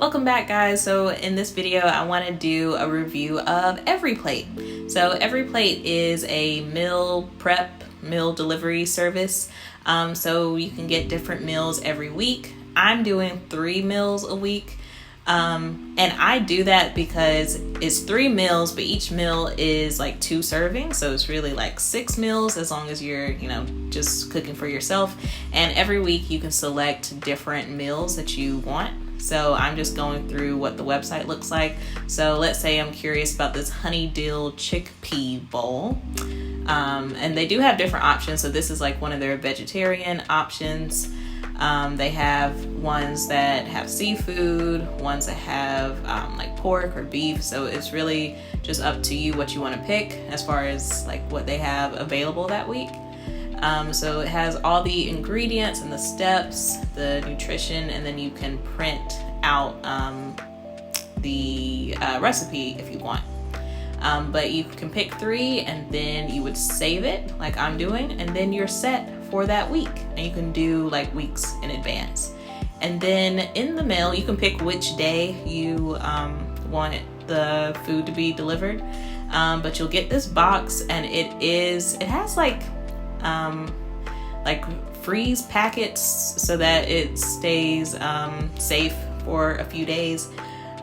Welcome back, guys. So in this video I want to do a review of EveryPlate. So EveryPlate is a meal delivery service. So you can get different meals every week. I'm doing 3 meals a week. And I do that because it's 3 meals, but each meal is like 2 servings. So it's really like 6 meals as long as you're, just cooking for yourself. And every week you can select different meals that you want. So I'm just going through what the website looks like. So let's say I'm curious about this honey dill chickpea bowl. And they do have different options. So this is like one of their vegetarian options. They have ones that have seafood, ones that have like pork or beef. So it's really just up to you what you want to pick as far as like what they have available that week. So it has all the ingredients and the steps, the nutrition, and then you can print out the recipe if you want. But you can pick 3 and then you would save it like I'm doing, and then you're set for that week, and you can do like weeks in advance. And then in the mail you can pick which day you want the food to be delivered, but you'll get this box, and it has like freeze packets so that it stays safe for a few days,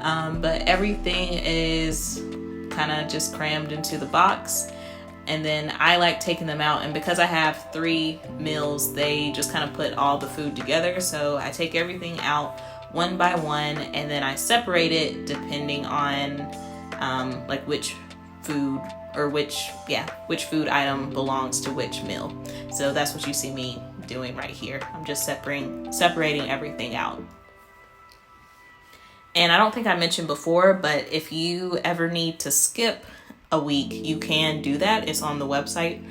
but everything is kind of just crammed into the box. And then I like taking them out, and because I have 3 meals, they just kind of put all the food together. So I take everything out one by one, and then I separate it depending on like which food or which food item belongs to which meal. So that's what you see me doing right here. I'm just separating everything out. And I don't think I mentioned before, but if you ever need to skip a week, you can do that. It's on the website.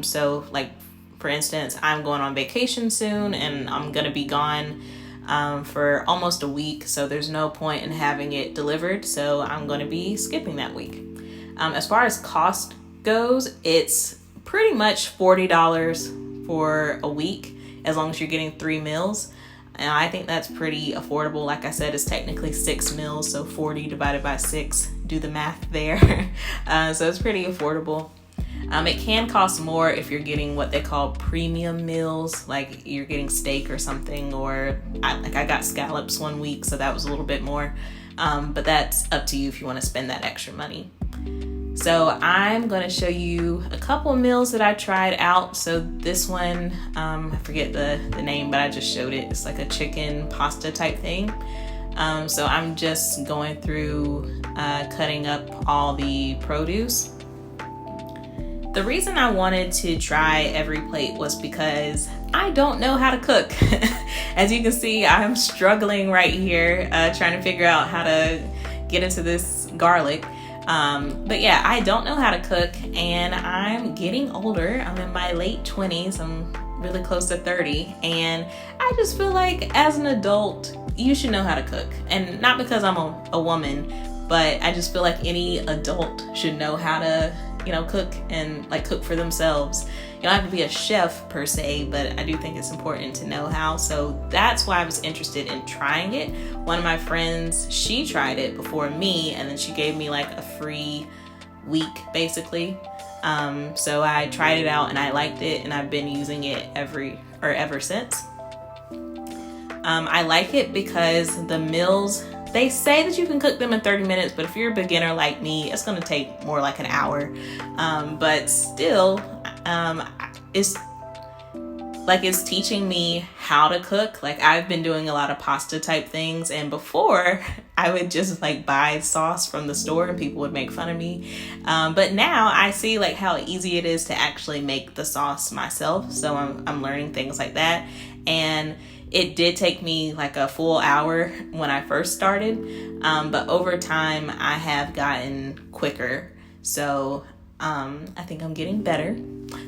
So like, for instance, I'm going on vacation soon, and I'm gonna be gone for almost a week, so there's no point in having it delivered, so I'm going to be skipping that week. As far as cost goes, it's pretty much $40 for a week as long as you're getting 3 meals. And I think that's pretty affordable. Like I said, it's technically 6 meals, so 40 divided by 6, do the math there. So it's pretty affordable. It can cost more if you're getting what they call premium meals, like you're getting steak or something, or I got scallops one week, so that was a little bit more. But that's up to you if you want to spend that extra money. So I'm going to show you a couple meals that I tried out. So this one, I forget the name, but I just showed it. It's like a chicken pasta type thing. So I'm just going through cutting up all the produce. The reason I wanted to try EveryPlate was because I don't know how to cook. As you can see, I'm struggling right here, trying to figure out how to get into this garlic. But yeah, I don't know how to cook, and I'm getting older. I'm in my late 20s. I'm really close to 30, and I just feel like as an adult, you should know how to cook. And not because I'm a woman, but I just feel like any adult should know how to, cook and like cook for themselves. You don't have to be a chef per se, but I do think it's important to know how. So that's why I was interested in trying it. One of my friends, she tried it before me, and then she gave me like a free week basically. So I tried it out and I liked it, and I've been using it ever since. I like it because the meals, they say that you can cook them in 30 minutes, but if you're a beginner like me, it's going to take more like an hour. But still, it's teaching me how to cook. Like, I've been doing a lot of pasta type things, and before I would just like buy sauce from the store and people would make fun of me. But now I see like how easy it is to actually make the sauce myself. So I'm learning things like that. And it did take me like a full hour when I first started, but over time I have gotten quicker. So I think I'm getting better.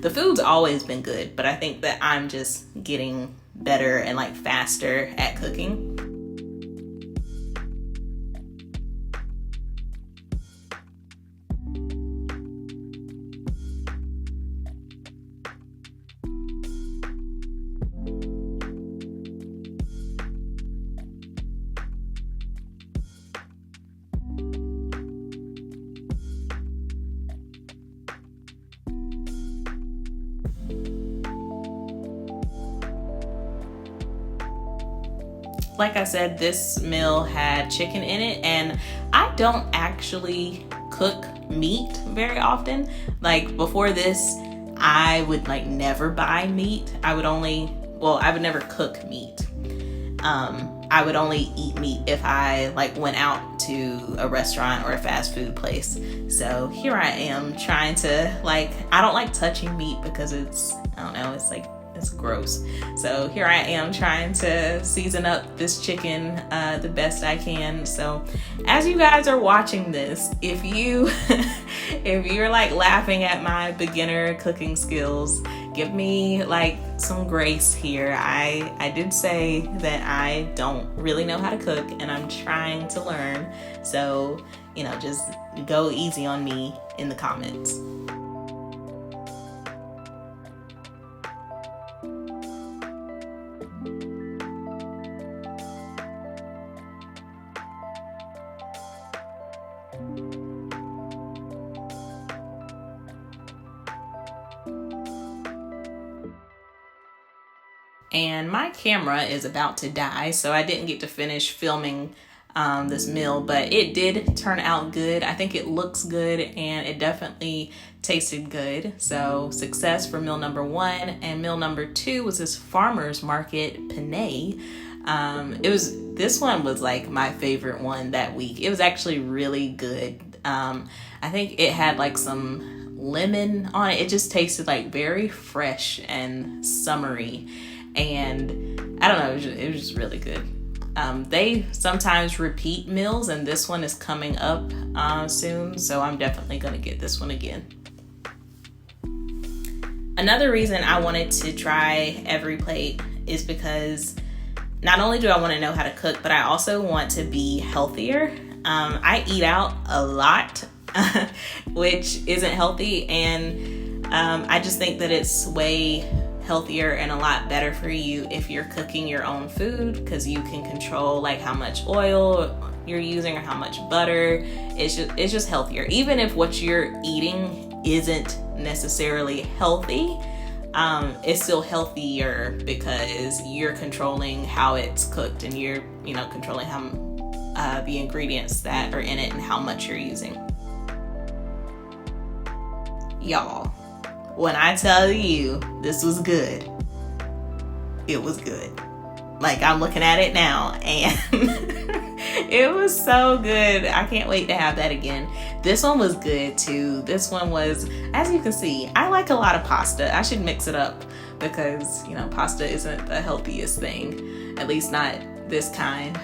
The food's always been good, but I think that I'm just getting better and like faster at cooking. like I said, this meal had chicken in it, and I don't actually cook meat very often. Like before this, I would like never buy meat. I would never cook meat. I would only eat meat if I like went out to a restaurant or a fast food place. So here I am trying to I don't like touching meat because it's gross. So here I am trying to season up this chicken the best I can. So as you guys are watching this, if you're like laughing at my beginner cooking skills, give me like some grace here. I did say that I don't really know how to cook and I'm trying to learn. So, just go easy on me in the comments. And my camera is about to die, so I didn't get to finish filming this meal, but it did turn out good. I think it looks good and it definitely tasted good. So success for meal number 1. And meal number 2 was this farmer's market penne. This one was like my favorite one that week. It was actually really good. I think it had like some lemon on it. It just tasted like very fresh and summery. And I don't know, it was just really good. They sometimes repeat meals, and this one is coming up soon, so I'm definitely going to get this one again. Another reason I wanted to try EveryPlate is because not only do I want to know how to cook, but I also want to be healthier. I eat out a lot, which isn't healthy, and I just think that it's way healthier and a lot better for you if you're cooking your own food, because you can control like how much oil you're using or how much butter. It's just healthier. Even if what you're eating isn't necessarily healthy, it's still healthier because you're controlling how it's cooked and you're controlling how the ingredients that are in it and how much you're using. Y'all, when I tell you this was good, it was good. Like, I'm looking at it now and it was so good. I can't wait to have that again. This one was good too. This one was, as you can see, I like a lot of pasta. I should mix it up because, pasta isn't the healthiest thing, at least not this kind.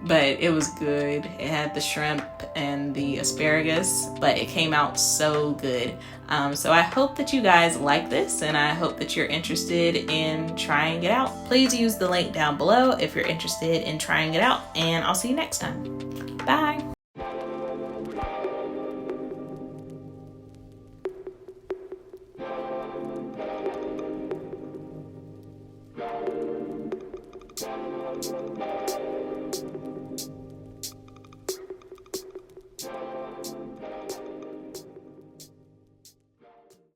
But it was good. It had the shrimp and the asparagus, but it came out so good. So I hope that you guys like this, and I hope that you're interested in trying it out. Please use the link down below if you're interested in trying it out, and I'll see you next time. Bye.